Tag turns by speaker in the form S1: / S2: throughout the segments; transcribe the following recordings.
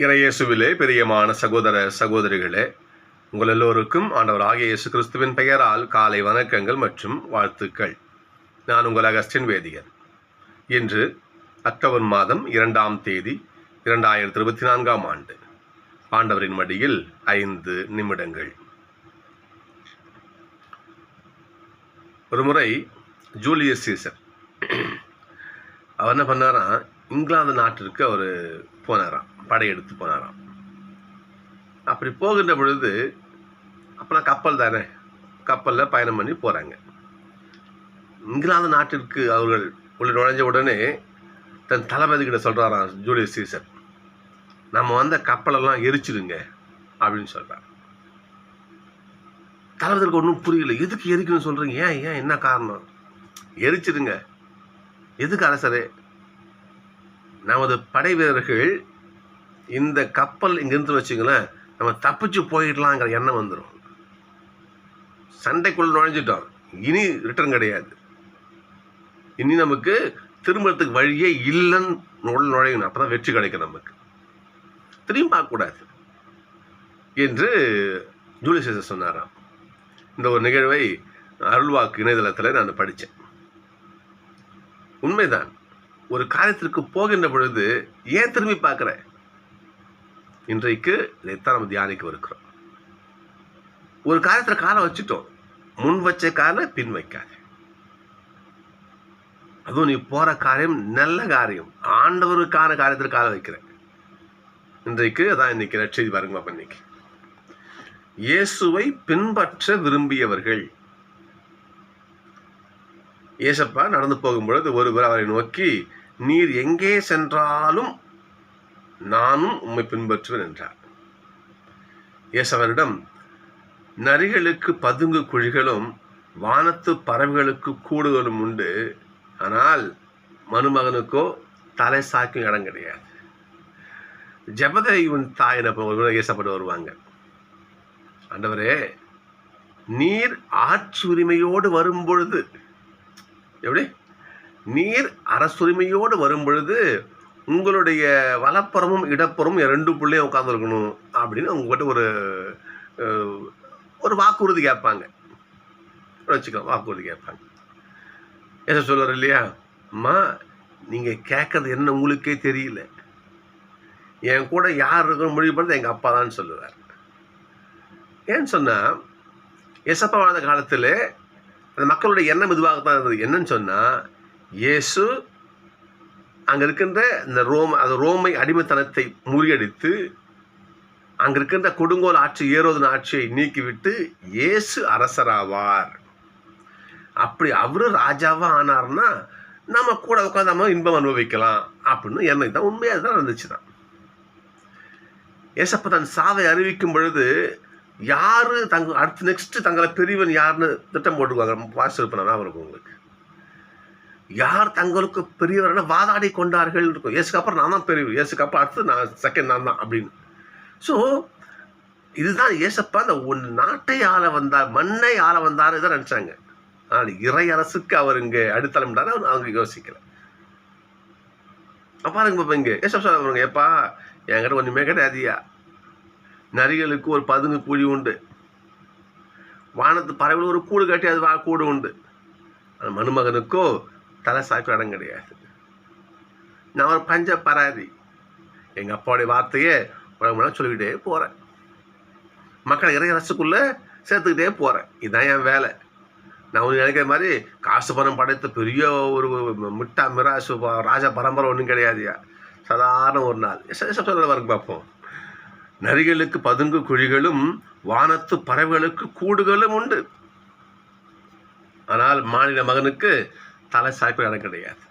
S1: இறையேசுவிலே பிரியமான சகோதர சகோதரிகளே, உங்கள் எல்லோருக்கும் ஆண்டவராகிய இயேசு கிறிஸ்துவின் பெயரால் காலை வணக்கங்கள் மற்றும் வாழ்த்துக்கள். நான் உங்கள் அகஸ்டின் வேதியர். இன்று அக்டோபர் மாதம் 2ஆம் தேதி 2024ஆம் ஆண்டு. ஆண்டவரின் மடியில் 5 நிமிடங்கள். ஒரு முறை ஜூலியஸ் சீசர் அவர் என்ன பண்ணாராம், இங்கிலாந்து நாட்டிற்கு அவர் போனாராம், படையெடுத்து போனாராம். அப்படி போகின்ற பொழுது அப்போலாம் கப்பல் தானே, கப்பலில் பயணம் பண்ணி போகிறாங்க. இங்கிலாந்து நாட்டிற்கு அவர்கள் உள்ள நுழைஞ்ச உடனே தன் தளபதிகிட்ட சொல்கிறாராம் ஜூலியஸ் சீசர், நம்ம வந்த கப்பலெல்லாம் எரிச்சிடுங்க அப்படின்னு சொல்கிறார். தளபதிக்கு ஒன்றும் புரியல, எதுக்கு எரிக்கணும்னு சொல்கிறீங்க, ஏன் என்ன காரணம்? எரிச்சிடுங்க. எதுக்கு அரசரே? நமது படை வீரர்கள் இந்த கப்பல் இங்கிருந்து வச்சுங்களேன், நம்ம தப்பிச்சு போயிடலாங்கிற எண்ணம் வந்துடும். சண்டைக்குள்ள நுழைஞ்சிட்டோம், இனி ரிட்டர்ன் கிடையாது, இனி நமக்கு திரும்பறதுக்கு வழியே இல்லைன்னு நுழையணும், அப்போ தான் வெற்றி கிடைக்கும், நமக்கு திரும்பி பார்க்கக்கூடாது என்று ஜூலியஸ் சீசர் சொன்னாராம். இந்த ஒரு நிகழ்வை அருள்வாக்கு இணையதளத்தில் நான் படித்தேன். உண்மைதான், ஒரு காரியத்திற்கு போகின்ற பொழுது ஏன் திரும்பி பார்க்குறேன்? இன்றைக்கு இதைத்தான் நம்ம தியானிக்க இருக்கிறோம். ஒரு காரியத்தில் காலம் வச்சுட்டோம், முன் வச்ச கால பின் வைக்காத. அதுவும் நீ போற காரியம் நல்ல காரியம், ஆண்டவருக்கான காரியத்தில் காலம் வைக்கிறேன். இன்றைக்கு அதான் இன்னைக்கு நற்செய்தி பாருங்க. இன்னைக்கு இயேசுவை பின்பற்ற விரும்பியவர்கள். ஏசப்பா நடந்து போகும்பொழுது ஒருவர் அவரை நோக்கி, நீர் எங்கே சென்றாலும் நானும் உம்மை பின்பற்றுவேன் என்றார். ஏசவரிடம், நரிகளுக்கு பதுங்கு குழிகளும் வானத்து பறவைகளுக்கு கூடுகளும் உண்டு, ஆனால் மனுமகனுக்கோ தலை சாய்க்கும் இடம் கிடையாது. ஜெபதேயுவின் தாயின ஏசப்பட்டு வருவாங்க. ஆண்டவரே, நீர் ஆட்சி உரிமையோடு வரும் பொழுது, எப்படி நீர் அரசுரிமையோடு வரும் பொழுது உங்களுடைய வலப்புறமும் இடப்புறமும் 2 பிள்ளையும் உட்காந்துருக்கணும் அப்படின்னு உங்ககிட்ட ஒரு வாக்குறுதி கேட்பாங்க வச்சுக்கலாம். வாக்குறுதி கேட்பாங்க. ஏச சொல்லுவார் இல்லையா, அம்மா நீங்கள் கேட்கறது என்ன உங்களுக்கே தெரியல, என் கூட யார் இருக்கணும் முடிவு பண்ணுறது எங்கள் அப்பா தான் சொல்லுவார். ஏன்னு சொன்னால், ஏசப்பா வாழ்ந்த காலத்தில் அந்த மக்களுடைய எண்ணம் இதுவாகத்தான் இருந்தது. என்னன்னு சொன்னால், இயேசு அங்கே இருக்கின்ற இந்த ரோமை அடிமைத்தனத்தை முறியடித்து அங்கே இருக்கின்ற கொடுங்கோல் ஆட்சி, ஏரோதின் ஆட்சியை நீக்கிவிட்டு இயேசு அரசராவார். அப்படி அவரு ராஜாவா ஆனார்னா நம்ம கூட உட்காந்து நம்ம இன்பம் அனுபவிக்கலாம் அப்படின்னு எண்ணம் தான். உண்மையாக தான் இருந்துச்சு தான். ஏசப்பா தன் சாவை அறிவிக்கும் பொழுது யாரு அடுத்து நெக்ஸ்ட் தங்களை பெரியவன் யாருன்னு திட்டம் போட்டுக்குவாங்க. வாசிருப்பேன் இருக்கும் உங்களுக்கு. யார் தங்களுக்கு பெரியவர்னா வாதாடி கொண்டார்கள் இருக்கும். ஏசுக்கு அப்புறம் நான் தான் பெரியவர், ஏசுக்கு அப்புறம் அடுத்து நான் செகண்ட் நான் தான் அப்படின்னு. ஸோ இதுதான் ஏசப்பா அந்த நாட்டை ஆள வந்தார், மண்ணை ஆள வந்தார் இதான் நினைச்சாங்க. ஆனால் இறை அரசுக்கு அவர் இங்கே அடித்தளம்டாரு, அவங்க யோசிக்கல. பாருங்க பாப்பா, இங்கே ஏசப்பா சொல்லுவாங்க, ஏப்பா என்கிட்ட ஒன்றுமே கிடையாதியா, நரிகளுக்கு ஒரு பதுங்கு குழி உண்டு, வானத்து பறவைகள் ஒரு கூடு கட்டி அது கூடு உண்டு, அந்த மனுமகனுக்கோ தலை சாய்ப்பு இடம் கிடையாது. நான் ஒரு பஞ்ச பராதி, எங்கள் அப்பாவுடைய வார்த்தையே உலகம் சொல்லிக்கிட்டே போகிறேன், மக்களை இறை அரசுக்குள்ளே சேர்த்துக்கிட்டே போகிறேன். இதுதான் என் வேலை. நான் ஒன்று நினைக்கிற மாதிரி காசு பணம் படைத்த பெரிய ஒரு மிட்டா மிராசு ராஜா பரம்பரை ஒன்றும் கிடையாதுயா, சாதாரண ஒரு நாள். சொல்ல வரைக்கும் பார்ப்போம். நரிகளுக்கு பதுங்கு குழிகளும் வானத்து பறவைகளுக்கு கூடுகளும் உண்டு, ஆனால் மாநில மகனுக்கு தலை சாய்ப்பு இடம் கிடையாது.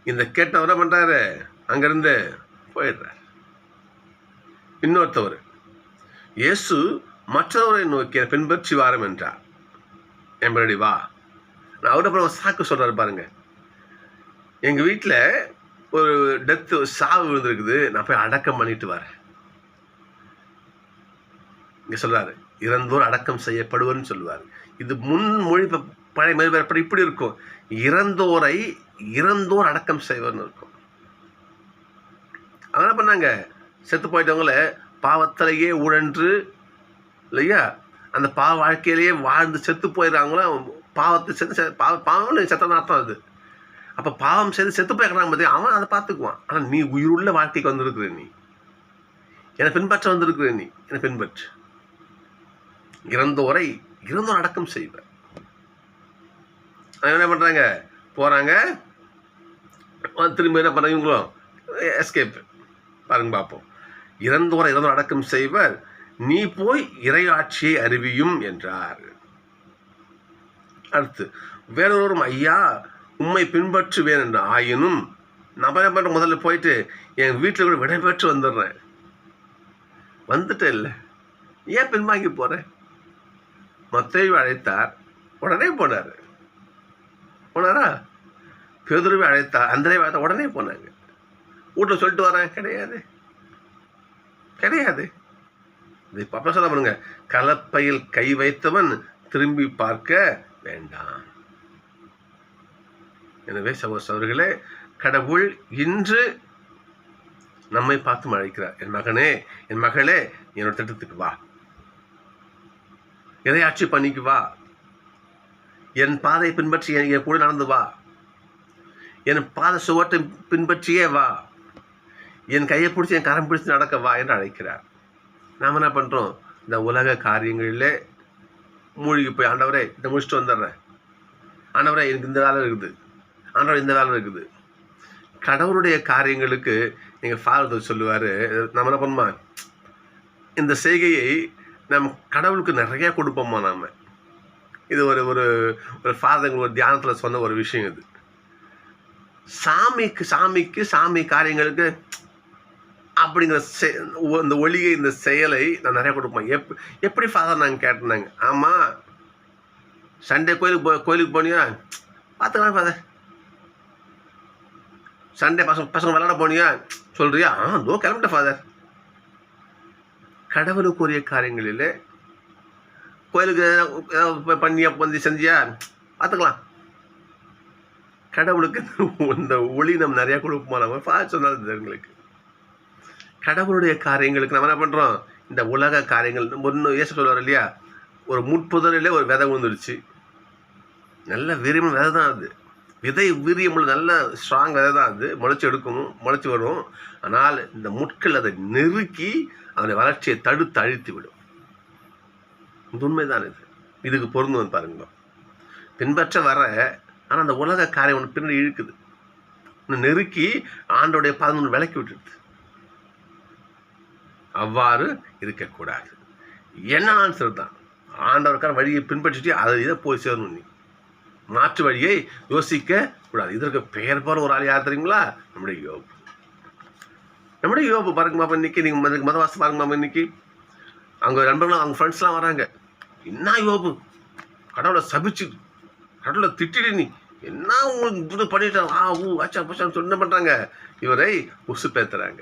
S1: இந்த கேட்டவரை பண்றாரு, அங்கிருந்து போயிடுறார். இன்னொருத்தவர், இயேசு மற்றவரை நோக்கிய பின்பற்றி வாரம் என்றார். எம்படி வா. நான் அவருடைய சாக்கு சொல்றாரு பாருங்க, எங்க வீட்டில் ஒரு டெத்து சாவு விழுந்திருக்குது, நான் போய் அடக்கம் பண்ணிட்டு வரேன். இங்கே சொல்றாரு, இறந்தோர் அடக்கம் செய்யப்படுவர்னு சொல்லுவார். இது முன்மொழி பழைய மொழிபெயர்ப்படி இப்படி இருக்கும், இறந்தோர் அடக்கம் செய்வர்னு இருக்கும். அவங்க என்ன பண்ணாங்க, செத்து போயிட்டவங்கள பாவத்திலேயே உழன்று இல்லையா, அந்த பாவ வாழ்க்கையிலேயே வாழ்ந்து செத்து போயிடுறாங்களும். பாவத்தை செத்து பாவம்னு செத்தன அர்த்தம் அது. அப்போ பாவம் செய்து செத்து போய்க்கிறாங்க பற்றி அவன் அதை பார்த்துக்குவான். ஆனால் நீ உயிருள்ள வாழ்க்கைக்கு வந்திருக்கிற, நீ என்னை பின்பற்ற வந்திருக்கிற, நீ என்னை பின்பற்று. இறந்தோரை இறந்தோர் அடக்கம் செய்வேன். என்ன பண்ணுறாங்க, போகிறாங்க, திரும்ப என்ன பண்ண இவங்களும் எஸ்கேப். பாருங்க பார்ப்போம். இறந்தோரை இறந்தோர் அடக்கம் செய்வர், நீ போய் இறையாட்சியை அறிவியும் என்றார். அடுத்து வேறொருவரும் ஐயா உண்மை பின்பற்றுவேன் என்ற ஆயினும் நான் பண்ண முதல்ல போயிட்டு என் வீட்டில் கூட விடைபெற்று வந்துடுறேன். வந்துட்டேன் இல்லை, ஏன் பின்வாங்கி போகிறேன்? மத்தேயு அழைத்தார், உடனே போனார். போனாரா? பேதுருவை அழைத்தார், அந்திரேயை அழைத்தார், உடனே போனாங்க. வீட்டில் சொல்லிட்டு வரேன், கிடையாது கிடையாது. இது அப்போ சொல்ல பாருங்க, கலப்பையில் கை வைத்தவன் திரும்பி பார்க்க வேண்டாம். எனவே சகோதரர்களே, கடவுள் இன்று நம்மை பார்த்து அழைக்கிறார். என் மகனே, என் மகளே, என்னோட திட்டத்துக்கு வா, இறையாட்சி பண்ணிக்கு வா, என் பாதை பின்பற்றி என் கூட நடந்து வா, என் பாத சுவட்டை பின்பற்றியே வா, என் கையை பிடிச்சி என் கரம் பிடிச்சி நடக்க வா என்று அழைக்கிறார். நாம் என்ன பண்ணுறோம்? இந்த உலக காரியங்களிலே மூழ்கி போய், ஆண்டவரே இதை முடிச்சுட்டு வந்துடுறேன், ஆண்டவரே எனக்கு இந்த வேலை இருக்குது, ஆண்டவரே இந்த வேலை இருக்குது. கடவுளுடைய காரியங்களுக்கு நீங்கள் ஃபாதர் சொல்லுவார், நம்ம என்ன பண்ணுமா, இந்த செய்கையை நம்ம கடவுளுக்கு நிறையா கொடுப்போம்மா. நாம் இது ஒரு ஒரு ஒரு ஃபாதர் ஒரு தியானத்தில் சொன்ன ஒரு விஷயம். இது சாமி காரியங்களுக்கு அப்படிங்கிற இந்த ஒளியை, இந்த செயலை நான் நிறையா கொடுப்பேன். எப்படி ஃபாதர் நாங்கள் கேட்டேனாங்க. ஆமாம், சண்டே கோயிலுக்கு போனியா, பார்த்துக்கலாம் ஃபாதர். சண்டே பசங்க விளையாட போனியா, சொல்றியா? தோ கிளம்பிட்ட ஃபாதர். கடவுளுக்குரிய காரியங்களில் கோயிலுக்கு பண்ணியா வந்து செஞ்சியா, பார்த்துக்கலாம். கடவுளுக்கு இந்த ஒளி நம்ம நிறையா கொடுப்போமா. நம்ம ஃபாதர் சொன்னார் எங்களுக்கு. கடவுளுடைய காரியங்களுக்கு நம்ம என்ன பண்ணுறோம்? இந்த உலக காரியங்கள் ஒன்று ஏச சொல்லுவார் இல்லையா, ஒரு முட்புதரிலே ஒரு விதை விழுந்துருச்சு. நல்ல வீரியமான விதை தான் அது. விதை வீரியமுள்ள நல்ல ஸ்ட்ராங் விதை தான் அது. முளைச்சி வரும். ஆனால் இந்த முட்கள் அதை நெருக்கி அதனுடைய வளர்ச்சியை தடுத்து அழித்து விடும். இது உண்மைதான். இதுக்கு பொருந்தும் பாருங்க. பின்பற்ற வர, ஆனால் அந்த உலக காரியம் ஒன்று பின்னாடி இழுக்குது, இன்னும் நெருக்கி ஆண்டோடைய பாதம் விலக்கி விட்டுடுது. அவ்வாறு இருக்கக்கூடாது. என்னன்னு சொல்லிதான் ஆண்டவருக்கான வழியை பின்பற்றிட்டு அதை இதை போய் சேரணும். நீ மாற்று வழியை யோசிக்க கூடாது. இதற்கு பெயர் போல ஒரு ஆள் யார் தெரியுங்களா? நம்முடைய யோபு பாருங்க மாப்பா. இன்னைக்கு நீங்கள் மதவாசம் பாருங்க மாப்பா. இன்னைக்கு அவங்க நண்பர்களும் அவங்க ஃப்ரெண்ட்ஸ்லாம் வராங்க. என்ன யோபு, கடவுளை சபிச்சு கடவுளை திட்டிடு, நீ என்ன உங்களுக்கு இது பண்ணிட்டாங்க, ஆச்சா பச்சான்னு சொன்ன பண்ணுறாங்க. இவரை உசுப்பேத்துறாங்க.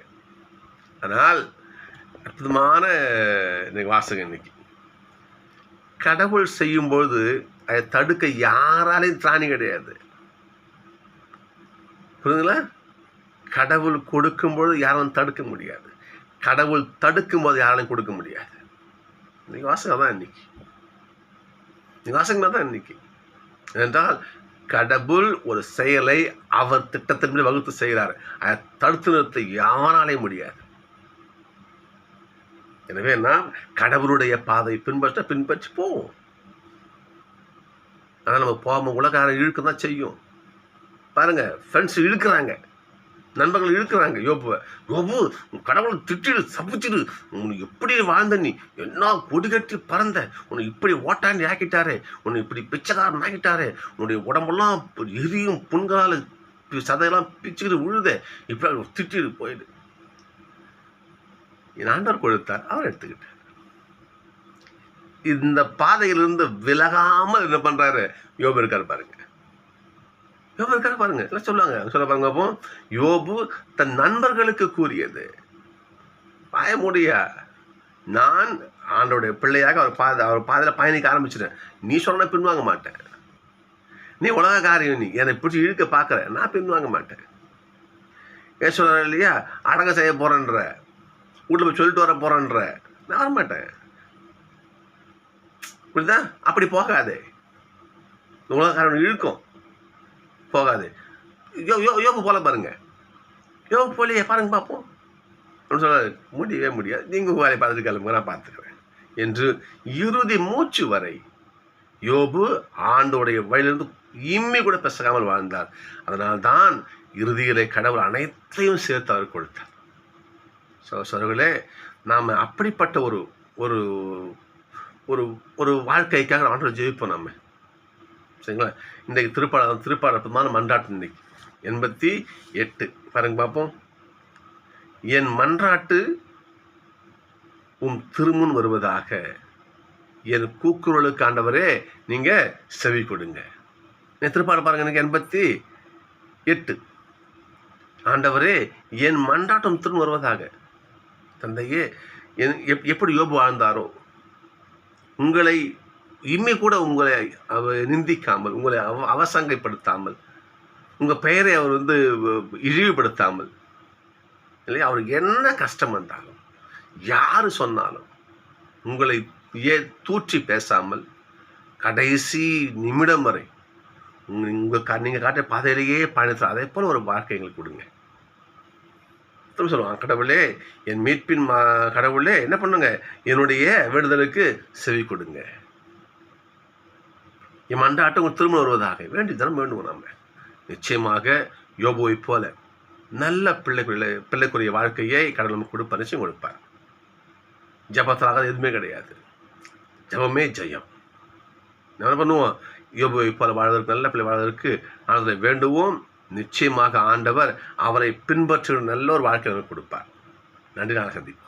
S1: ஆனால் அற்புதமான இன்னைக்கு வாசகம். இன்னைக்கு கடவுள் செய்யும்போது அதை தடுக்க யாராலையும் திராணி கிடையாது. புரியுதுங்களா? கடவுள் கொடுக்கும்போது யாரும் தடுக்க முடியாது, கடவுள் தடுக்கும் போது யாராலையும் கொடுக்க முடியாது. இன்னைக்கு வாசகம் தான். இன்னைக்கு வாசகம் தான் இன்னைக்கு. என்றால் கடவுள் ஒரு செயலை அவர் திட்டத்தின்படி வகுத்து செய்கிறார். அதை தடுத்து நிறுத்த யாராலையும் முடியாது. எனவே நாம் கடவுளுடைய பாதை பின்பற்றி போவோம். ஆனால் நம்ம போகாமல் உலகாரம் இழுக்க தான் செய்யும். பாருங்க, ஃப்ரெண்ட்ஸ் இழுக்கிறாங்க, நண்பர்கள் இழுக்கிறாங்க. யோபு கடவுளை திட்டிடு, சபிச்சிடு, உனக்கு எப்படி வாழ்ந்த, நீ என்ன கொடி கட்டி பறந்த, உனக்கு இப்படி ஓட்டாண்டி ஆக்கிட்டாரே, உன்னை இப்படி பிச்சைக்காரன் ஆக்கிட்டாரே, உன்னுடைய உடம்பெல்லாம் எரியும், புண்களால் சதையெல்லாம் பிச்சுக்கிட்டு விழுத, இப்படி திட்டிடு போயிடு. என் ஆண்டவர் கொடுத்தார், அவர் எடுத்துக்கிட்டார். இந்த பாதையிலிருந்து விலகாமல் என்ன பண்றாரு? யோபு இருக்காரு பாருங்க. என்ன சொல்ல பாருங்க. அப்போ யோபு தன் நண்பர்களுக்கு கூறியது, பாய முடியா, நான் ஆண்டோடைய பிள்ளையாக அவர் பாதையில் பயணிக்க ஆரம்பிச்சிட்டேன். நீ சொன்ன பின்வாங்க மாட்டேன். நீ உலக காரியம், நீ என்னை பிடிச்சி இழுக்க பார்க்குற, நான் பின்வாங்க மாட்டேன். ஏன் சொல்ற இல்லையா, அடங்க செய்ய போறேன்ற வீட்டில் போய் சொல்லிட்டு வர போகிறேன்ற. நான் வரமாட்டேன். புரியுதா? அப்படி போகாது. உலகக்காரன் இழுக்கும், போகாது. யோபு போல பாருங்க. யோபு போலியே பாருங்க பார்ப்போம் அப்படின்னு சொல்ல முடியவே முடியாது. நீங்கள் வேலையை பார்த்துட்டு கிளம்புங்க, நான் பார்த்துக்கிறேன் என்று இறுதி மூச்சு வரை யோபு ஆண்டோடைய வழியிலிருந்து இம்மி கூட பேசாமல் வாழ்ந்தார். அதனால்தான் இறுதியிலே கடவுள் அனைத்தையும் சேர்த்து அவர் கொடுத்தார். சகோதரர்களே, நாம் அப்படிப்பட்ட ஒரு ஒரு ஒரு ஒரு வாழ்க்கைக்காக ஆண்டவர் ஜெயிப்போம். நம்ம சரிங்களா? இன்றைக்கு திருப்பாடமான மன்றாட்டு இன்னைக்கு 88 பாருங்க பார்ப்போம். என் மன்றாட்டு திருமுன் வருவதாக, என் கூக்குரலுக்கு ஆண்டவரே நீங்க செவி கொடுங்க. திருப்பாட பாருங்க, எனக்கு 88. ஆண்டவரே என் மன்றாட்டம் திரும்ப வருவதாக. தந்தையே, எப்படி யோபு வாழ்ந்தாரோ, உங்களை இம்மை கூட உங்களை நிந்திக்காமல், உங்களை அவசங்கைப்படுத்தாமல், உங்கள் பெயரை அவர் இழிவுபடுத்தாமல், இல்லையா, அவருக்கு என்ன கஷ்டம் வந்தாலும், யார் சொன்னாலும் உங்களை தூற்றி பேசாமல் கடைசி நிமிடம் வரை நீங்கள் காட்டுற பாதையிலேயே பயணித்தார். அதே போல் ஒரு வாழ்க்கை எங்களுக்கு கொடுங்க. சொல்லுவாங்க, கடவுளே என் மீட்பின் கடவுளே என்ன பண்ணுங்க, என்னுடைய வேண்டுதலுக்கு செவி கொடுங்க. என் மன்றாட்டம் உங்கள் திரும்ப வருவதாக வேண்டி தினம் வேண்டுவோம். நம்ம நிச்சயமாக யோபுவை போல நல்ல பிள்ளைக்குரிய வாழ்க்கையை கடவுள் நமக்கு கொடுப்பார், நிச்சயம் கொடுப்பார். ஜபத்தாக எதுவுமே கிடையாது, ஜபமே ஜெயம். நம்ம என்ன பண்ணுவோம், யோபுவை போல வாழ்வதற்கு, நல்ல பிள்ளை வாழ்வதற்கு ஆண்டவரை வேண்டுவோம். நிச்சயமாக ஆண்டவர் அவரை பின்பற்ற நல்ல ஒரு வாழ்க்கை கொடுப்பார். நன்றி, நாளை சந்திப்போம்.